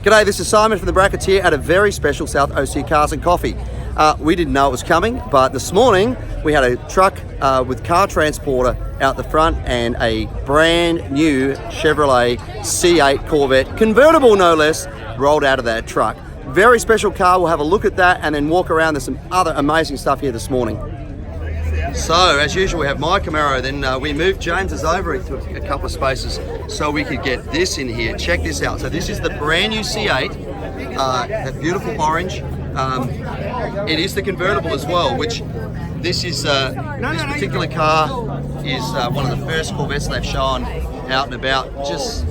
G'day, this is Simon from the Bracketeer at a very special South OC Cars and Coffee. We didn't know it was coming, but this morning we had a truck with car transporter out the front and a brand new Chevrolet C8 Corvette, convertible no less, rolled out of that truck. Very special car. We'll have a look at that and then walk around. There's some other amazing stuff here this morning. So, as usual, we have my Camaro, then we moved James's over into a couple of spaces so we could get this in here. Check this out. So this is the brand new C8, that beautiful orange. It is the convertible as well, which this is, this particular car is one of the first Corvettes they've shown out and about. Just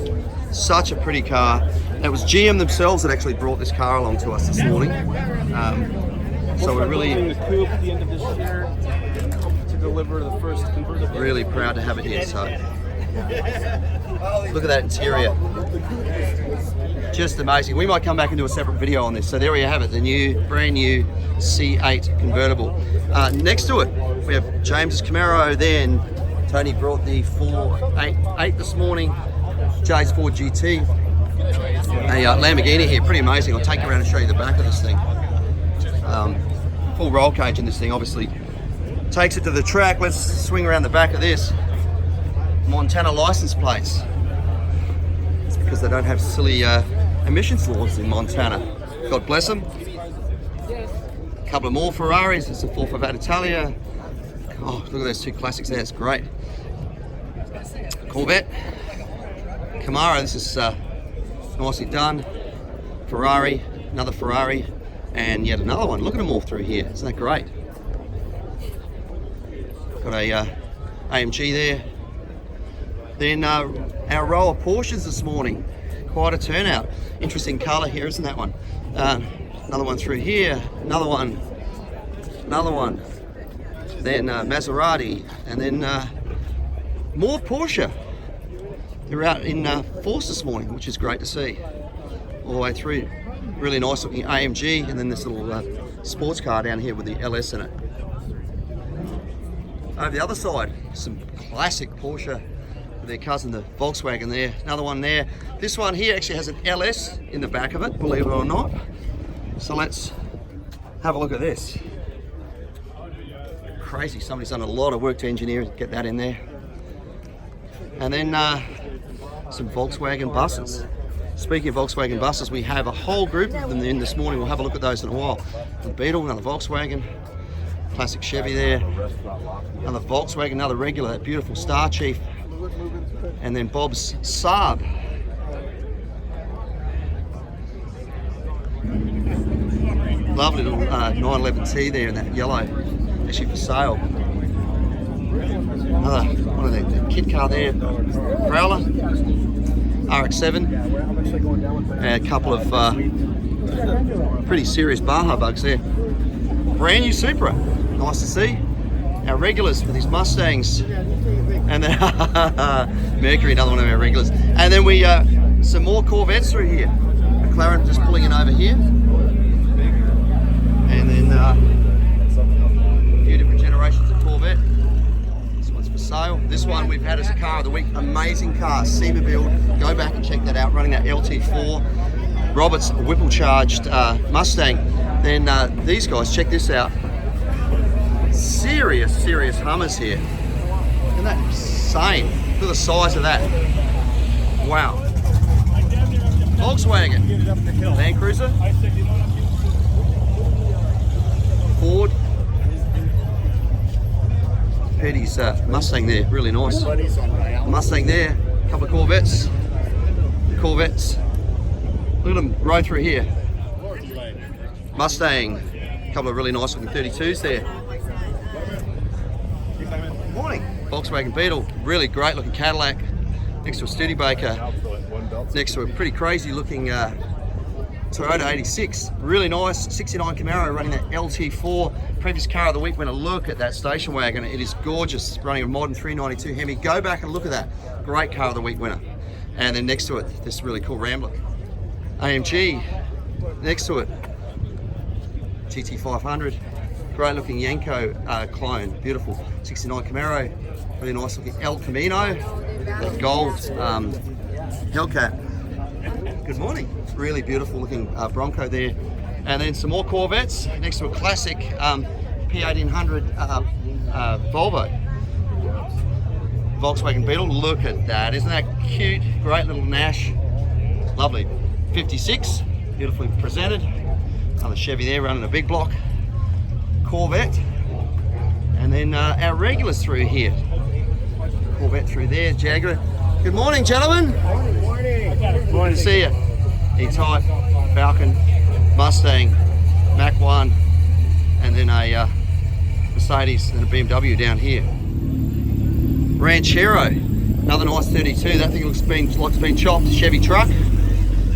such a pretty car. It was GM themselves that actually brought this car along to us this morning. So we're really deliver the first convertible. Really proud to have it here. So look at that interior, just amazing. We might come back and do a separate video on this. So there we have it, the brand new C8 convertible. Next to it we have James's Camaro. Then Tony brought the 488 this morning, Jay's Ford GT, a Lamborghini here, pretty amazing. I'll take you around and show you the back of this thing. Full roll cage in this thing, obviously. Takes it to the track. Let's swing around the back of this. Montana license plates. It's because they don't have silly emissions laws in Montana. God bless them. A couple of more Ferraris. It's a 458 Italia. Oh, look at those two classics there. It's great. Corvette. Camaro. This is nicely done. Ferrari. Another Ferrari. And yet another one. Look at them all through here. Isn't that great? Got a AMG there. Then our row of Porsches this morning. Quite a turnout. Interesting colour here, isn't that one? Another one through here. Another one. Then Maserati. And then more Porsche. They're out in force this morning, which is great to see. All the way through. Really nice looking AMG. And then this little sports car down here with the LS in it. Over the other side, some classic Porsche with their cousin, the Volkswagen there. Another one there. This one here actually has an LS in the back of it, believe it or not. So let's have a look at this. Crazy, somebody's done a lot of work to engineer and get that in there. And then some Volkswagen buses. Speaking of Volkswagen buses, we have a whole group of them in this morning. We'll have a look at those in a while. The Beetle, another Volkswagen. Classic Chevy there, another Volkswagen, another regular, that beautiful Star Chief, and then Bob's Saab. Lovely little 911T there in that yellow, actually for sale. Another one of the kit car there, Prowler, RX-7, and a couple of pretty serious Baja bugs there. Brand new Supra. Nice to see. Our regulars with these Mustangs, and then Mercury, another one of our regulars. And then we some more Corvettes through here. McLaren just pulling in over here, and then a few different generations of Corvette. This one's for sale. This one we've had as a car of the week. Amazing car, SEMA build. Go back and check that out. Running that LT4, Roberts Whipple charged Mustang. Then these guys, check this out. Serious Hummers here. Isn't that insane? Look at the size of that. Wow. Volkswagen, Land Cruiser, Ford, Petty's Mustang there, really nice. Mustang there, a couple of Corvettes. Look at them right through here. Mustang, a couple of really nice looking 32s there. Morning. Volkswagen Beetle, really great looking Cadillac. Next to a Studebaker. Next to a pretty crazy looking Toyota 86. Really nice 69 Camaro running that LT4. Previous car of the week. Went a look at that station wagon. It is gorgeous. Running a modern 392 Hemi. Go back and look at that. Great car of the week winner. And then next to it, this really cool Rambler. AMG. Next to it, GT500, great looking Yenko clone, beautiful 69 Camaro, really nice looking El Camino, that gold Hellcat, Good morning. Really beautiful looking Bronco there. And then some more Corvettes next to a classic P1800 Volvo. Volkswagen Beetle. Look at that. Isn't that cute? Great little Nash. Lovely. 56. Beautifully presented. Another Chevy there running a big block. Corvette. And then our regulars through here. Corvette through there. Jaguar. Good morning, gentlemen. Morning. Good to see you. E-Type, Falcon, Mustang, Mach 1, and then a Mercedes and a BMW down here. Ranchero, another nice 32. That thing looks like it's been chopped. Chevy truck,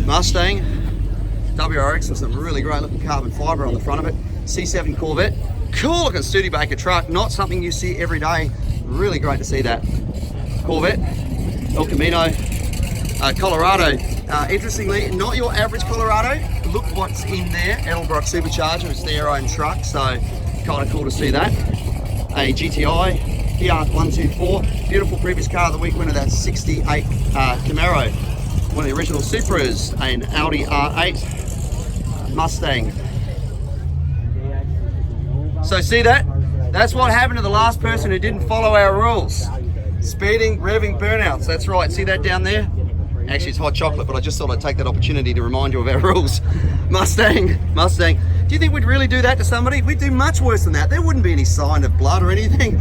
Mustang, WRX with some really great looking carbon fibre on the front of it. C7 Corvette, cool looking Studebaker truck. Not something you see every day. Really great to see that. Corvette, El Camino, Colorado. Interestingly, not your average Colorado. Look what's in there. Edelbrock Supercharger. It's their own truck, so kind of cool to see that. A GTI PR124. Beautiful previous car of the week winner. That 68 Camaro. One of the original Supras. An Audi R8 Mustang. So see that? That's what happened to the last person who didn't follow our rules. Speeding, revving, burnouts. That's right. See that down there? Actually, it's hot chocolate, but I just thought I'd take that opportunity to remind you of our rules. Mustang. Do you think we'd really do that to somebody? We'd do much worse than that. There wouldn't be any sign of blood or anything.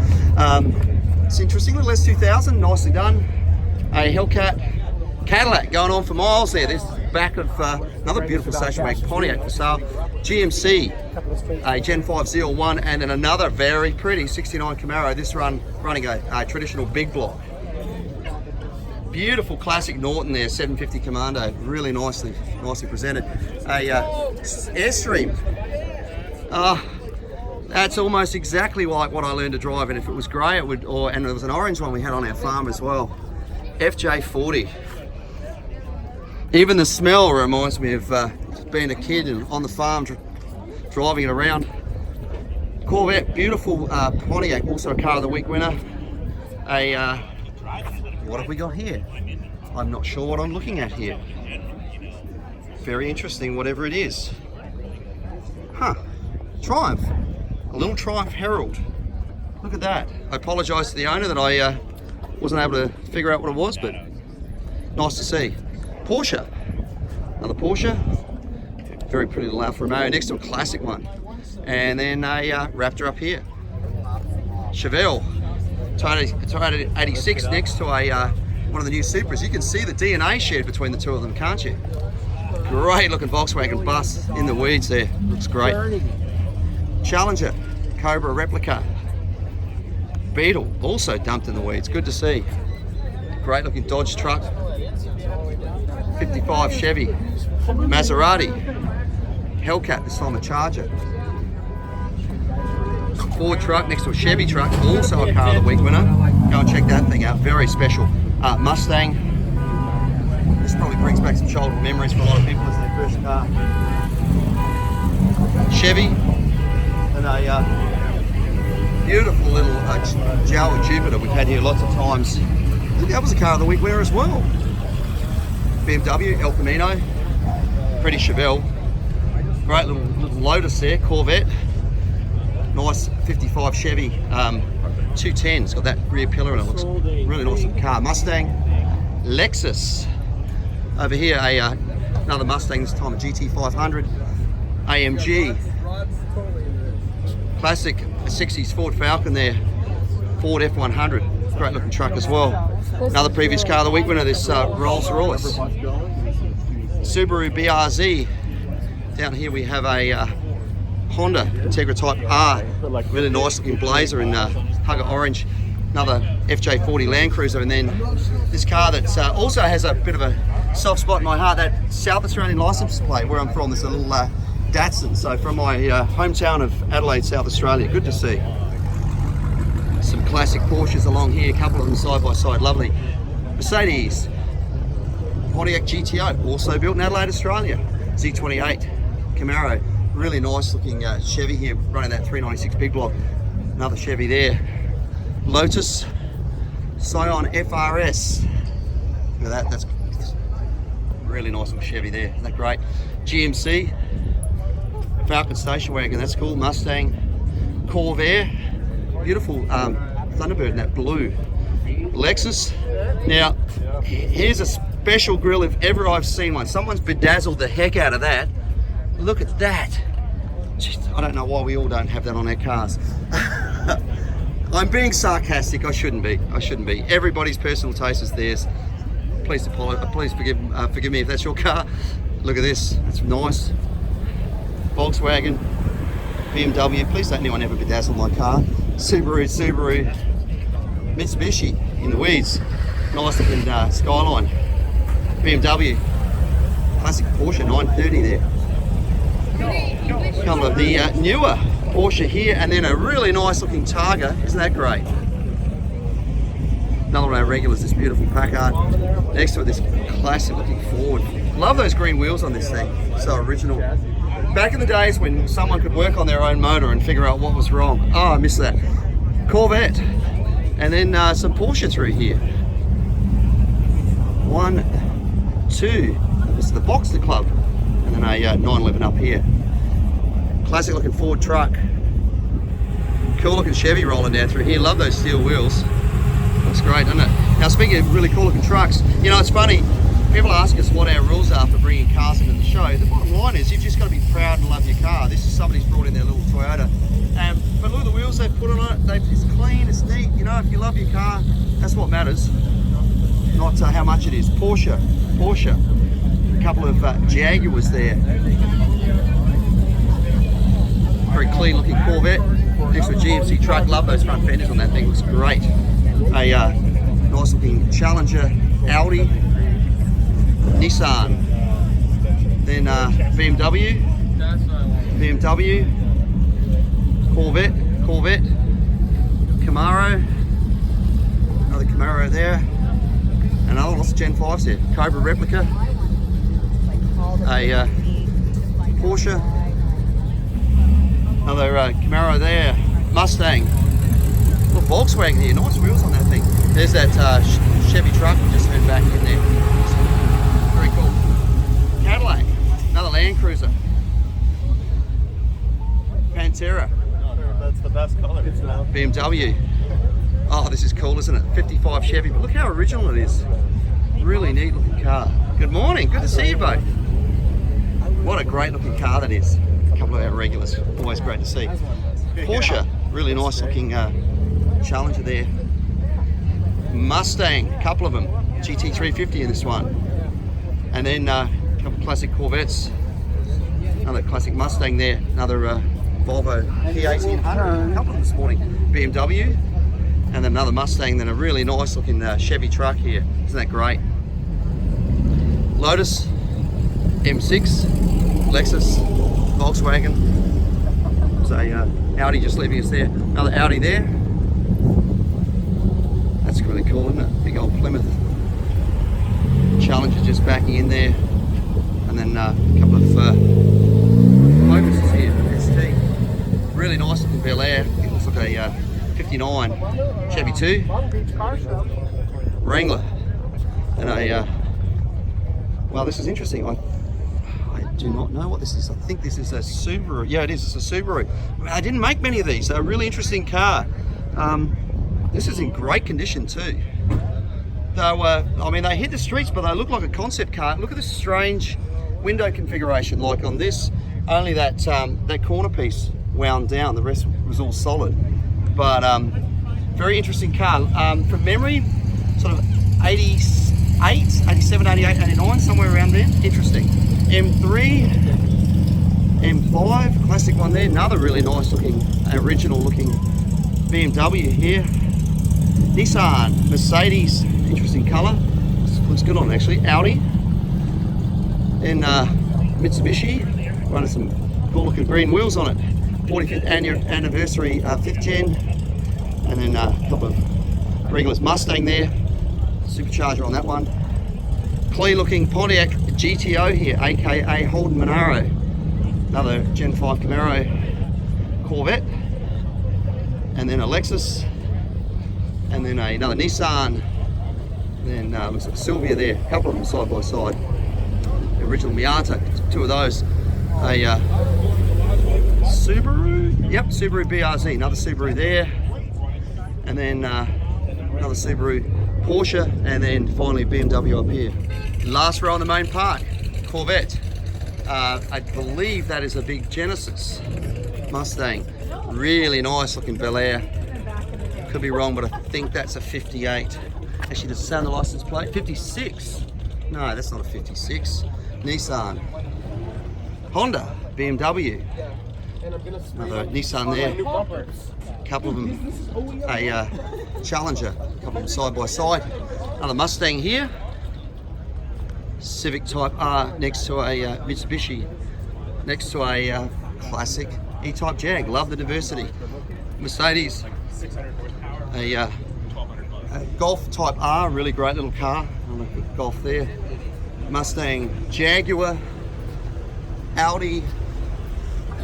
It's interesting. Little S2000, nicely done. A Hellcat Cadillac going on for miles there. This back of another beautiful station wagon Pontiac for sale. GMC, a Gen 5 ZL1, and then another very pretty 69 Camaro. This running a traditional big block. Beautiful classic Norton there, 750 Commando, really nicely presented. A Airstream. That's almost exactly like what I learned to drive, and if it was grey, it would. And there was an orange one we had on our farm as well. FJ40. Even the smell reminds me of being a kid and on the farm driving it around. Corvette, beautiful Pontiac, also a car of the week winner. What have we got here? I'm not sure what I'm looking at here. Very interesting, whatever it is. Triumph. A little Triumph Herald. Look at that. I apologise to the owner that I wasn't able to figure out what it was, but nice to see. Porsche. Another Porsche. Very pretty little Alfa Romeo next to a classic one. And then a Raptor up here. Chevelle. Toyota 86 next to a one of the new Supras. You can see the DNA shared between the two of them, can't you? Great looking Volkswagen bus in the weeds there. Looks great. Challenger, Cobra replica. Beetle, also dumped in the weeds. Good to see. Great looking Dodge truck. 55 Chevy. Maserati. Hellcat, this time a Charger. Ford truck next to a Chevy truck, also a car of the week winner. Go and check that thing out, very special. Mustang. This probably brings back some childhood memories for a lot of people as their first car. Chevy, and a beautiful little Jawa Jupiter we've had here lots of times. I think that was a car of the week winner as well. BMW, El Camino, pretty Chevelle. Great little Lotus there, Corvette. Nice 55 Chevy 210. It's got that rear pillar and it looks really nice car. Mustang, Lexus. Over here, another Mustang, this time a GT500. AMG. Classic 60s Ford Falcon there. Ford F100. Great looking truck as well. Another previous car of the week winner, this Rolls Royce. Subaru BRZ. Down here we have a Honda Integra Type R, really nice looking Blazer in Hugger Orange. Another FJ40 Land Cruiser, and then this car that also has a bit of a soft spot in my heart, that South Australian license plate where I'm from. There's a little Datsun, so from my hometown of Adelaide, South Australia. Good to see. Some classic Porsches along here, a couple of them side by side, lovely. Mercedes, Pontiac GTO, also built in Adelaide, Australia. Z28 Camaro. Really nice looking Chevy here running that 396 big block. Another Chevy there. Lotus Scion FRS. Look at that, that's Really nice little Chevy there. Isn't that great? GMC, Falcon station wagon. That's cool. Mustang, Corvair, beautiful Thunderbird in that blue. Lexus. Now, here's a special grill if ever I've seen one. Someone's bedazzled the heck out of that. Look at that. Just, I don't know why we all don't have that on our cars. I'm being sarcastic. I shouldn't be. Everybody's personal taste is theirs. Please forgive me if that's your car. Look at this. It's nice. Volkswagen, BMW. Please don't anyone ever bedazzle my car. Subaru, Mitsubishi in the weeds. Nice looking Skyline. BMW. Classic Porsche 930 there. Couple of the newer Porsche here, and then a really nice looking Targa. Isn't that great? Another one of our regulars, this beautiful Packard. Next to it, this classic looking Ford. Love those green wheels on this thing. So original. Back in the days when someone could work on their own motor and figure out what was wrong. Oh, I miss that. Corvette. And then some Porsche through here. 1, 2. This is the Boxster Club. And then a 911 up here. Classic looking Ford truck. Cool looking Chevy rolling down through here. Love those steel wheels. Looks great, doesn't it? Now, speaking of really cool looking trucks, you know, it's funny. People ask us what our rules are for bringing cars into the show. The bottom line is you've just got to be proud and love your car. This is somebody's brought in their little Toyota. But look at the wheels they've put on it. It's clean, it's neat. You know, if you love your car, that's what matters. Not how much it is. Porsche. A couple of Jaguars there. Very clean looking Corvette. Next to a GMC truck. Love those front fenders on that thing. Looks great. A nice looking Challenger, Audi, Nissan, then BMW, Corvette, Camaro, another Camaro there, another lots of Gen 5s there, Cobra replica, a Porsche, another Camaro there, Mustang. Look, Volkswagen here, nice wheels on that thing. There's that Chevy truck we just heard back in there. Very cool. Cadillac, another Land Cruiser. Pantera. That's the best color. BMW. Oh, this is cool, isn't it? 55 Chevy, but look how original it is. Really neat looking car. Good morning, good to see you both. What a great looking car that is. A couple of our regulars, always great to see. Porsche, really nice looking Challenger there. Mustang, a couple of them. GT350 in this one. And then a couple of classic Corvettes. Another classic Mustang there. Another Volvo P1800. A couple of them this morning. BMW. And then another Mustang. Then a really nice looking Chevy truck here. Isn't that great? Lotus, M6, Lexus, Volkswagen. So Audi just leaving us there. Another Audi there. That's really cool, isn't it? Big old Plymouth. Challenger just backing in there. And then a couple of Focuses here, ST. Really nice looking Bel Air. It looks like a 59 Chevy 2. Wrangler. And a, well, this is interesting. I do not know what this is. I think this is a Subaru. Yeah, it is. It's a Subaru. I didn't make many of these. They're a really interesting car. This is in great condition too. Though, I mean, they hit the streets, but they look like a concept car. Look at this strange window configuration. Like on this, only that that corner piece wound down. The rest was all solid. But very interesting car. From memory, sort of 88, 87, 88, 89, somewhere around there. Interesting. M3, M5, classic one there. Another really nice looking, original looking BMW here. Nissan, Mercedes, interesting colour. Looks good on actually. Audi. Then Mitsubishi, running some cool looking green wheels on it. 45th anniversary 5th gen. And then a couple of regulars. Mustang there. Supercharger on that one. Clean looking Pontiac GTO here, aka Holden Monaro. Another Gen 5 Camaro Corvette. And then a Lexus. And then another Nissan. Then looks like Silvia there. A couple of them side by side. original Miata, two of those. A Subaru, yep, Subaru BRZ, another Subaru there. And then another Subaru Porsche, and then finally BMW up here. Last row in the main park, Corvette. I believe that is a big Genesis Mustang. Really nice looking Bel Air. Could be wrong, but I think that's a 58. Actually, does it say on the license plate? 56. No, that's not a 56. Nissan. Honda, BMW. Another Nissan there. Couple of them, a Challenger, a couple of them side by side. Another Mustang here. Civic Type R next to a Mitsubishi, next to a classic E-Type Jag. Love the diversity. Mercedes, a Golf Type R, really great little car. Golf there. Mustang, Jaguar, Audi,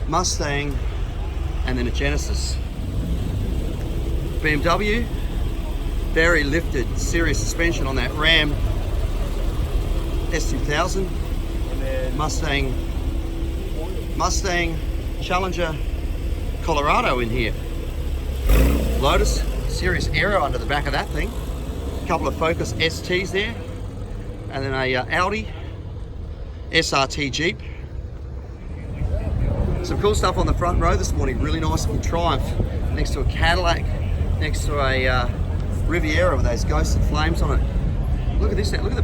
Mustang, and then a Genesis. BMW, very lifted, serious suspension on that Ram S2000, Mustang, Challenger, Colorado in here. Lotus, serious aero under the back of that thing. A couple of Focus STs there, and then a Audi SRT Jeep. Some cool stuff on the front row this morning. Really nice looking Triumph next to a Cadillac, next to a Riviera with those ghosted flames on it. Look at this, look at the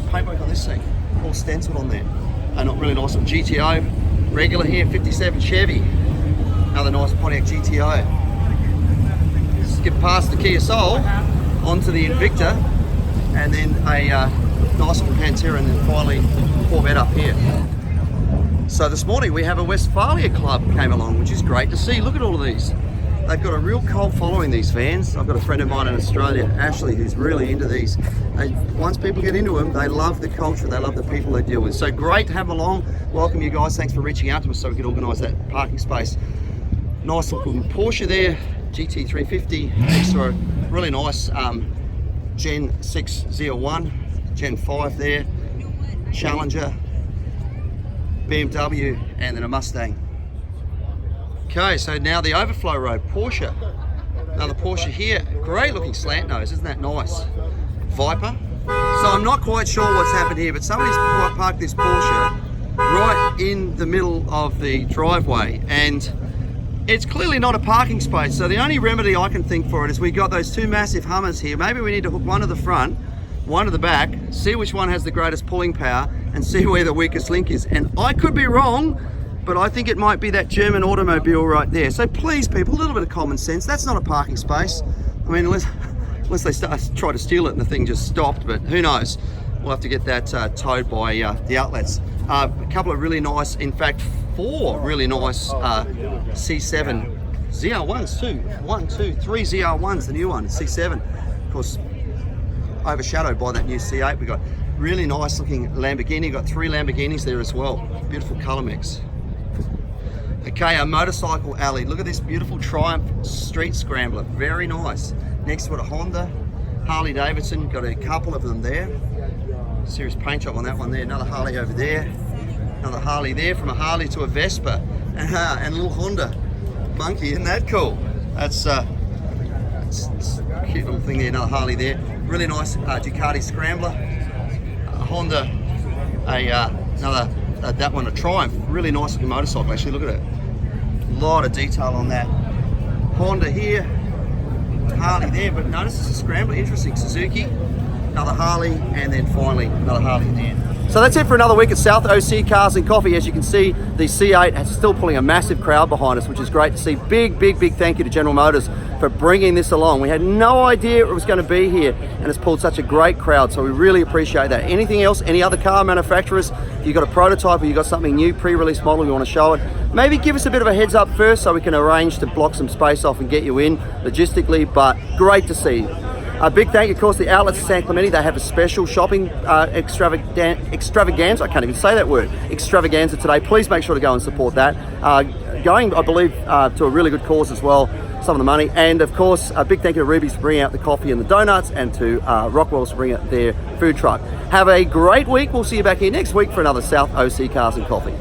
paintwork on this thing, all stenciled on there. Not really nice one. GTO, regular here, 57 Chevy. Another nice Pontiac GTO. Skip past the Kia Soul, onto the Invicta, and then a nice little Pantera, and then finally Corvette up here. So this morning we have a Westfalia club came along, which is great to see. Look at all of these. They've got a real cult following, these vans. I've got a friend of mine in Australia, Ashley, who's really into these. And once people get into them, they love the culture, they love the people they deal with. So great to have them along. Welcome you guys. Thanks for reaching out to us so we could organise that parking space. Nice looking Porsche there, GT350, next to a really nice Gen 6 Z01, Gen 5 there, Challenger, BMW, and then a Mustang. Okay, so now the overflow road, Porsche. Another Porsche here. Great looking slant nose, isn't that nice? Viper. So I'm not quite sure what's happened here, but somebody's parked this Porsche right in the middle of the driveway, and it's clearly not a parking space. So the only remedy I can think for it is we got those two massive Hummers here. Maybe we need to hook one to the front, one to the back, see which one has the greatest pulling power, and see where the weakest link is. And I could be wrong, but I think it might be that German automobile right there. So please, people, a little bit of common sense. That's not a parking space. I mean, unless they try to steal it and the thing just stopped, but who knows? We'll have to get that towed by the outlets. A couple of really nice, in fact, 4 really nice C7 ZR1s too. 1, 2, 3 ZR1s, the new one, C7. Of course, overshadowed by that new C8. We got really nice looking Lamborghini. Got 3 Lamborghinis there as well. Beautiful color mix. Okay, a motorcycle alley. Look at this beautiful Triumph Street Scrambler. Very nice. Next to it, a Honda, Harley Davidson. Got a couple of them there. Serious paint job on that one there. Another Harley over there. Another Harley there. From a Harley to a Vespa. And a little Honda Monkey. Isn't that cool? That's it's a cute little thing there. Another Harley there. Really nice Ducati Scrambler. A Honda. That one, a Triumph. Really nice looking motorcycle, actually. Look at it. A lot of detail on that. Honda here, Harley there, but notice it's a Scrambler. Interesting. Suzuki, another Harley, and then finally another Harley at the end. So that's it for another week at South OC Cars and Coffee. As you can see, the C8 is still pulling a massive crowd behind us, which is great to see. Big thank you to General Motors for bringing this along. We had no idea it was going to be here, and it's pulled such a great crowd, so we really appreciate that. Anything else, any other car manufacturers, if you've got a prototype or you've got something new, pre-release model, you want to show it, maybe give us a bit of a heads up first so we can arrange to block some space off and get you in logistically, but great to see. A big thank you, of course, the outlets of San Clemente. They have a special shopping extravaganza. I can't even say that word. Extravaganza today. Please make sure to go and support that. Going, I believe, to a really good cause as well. some of the money. And of course, a big thank you to Ruby's for bringing out the coffee and the donuts, and to Rockwell's for bringing out their food truck. Have a great week. We'll see you back here next week for another South OC Cars and Coffee.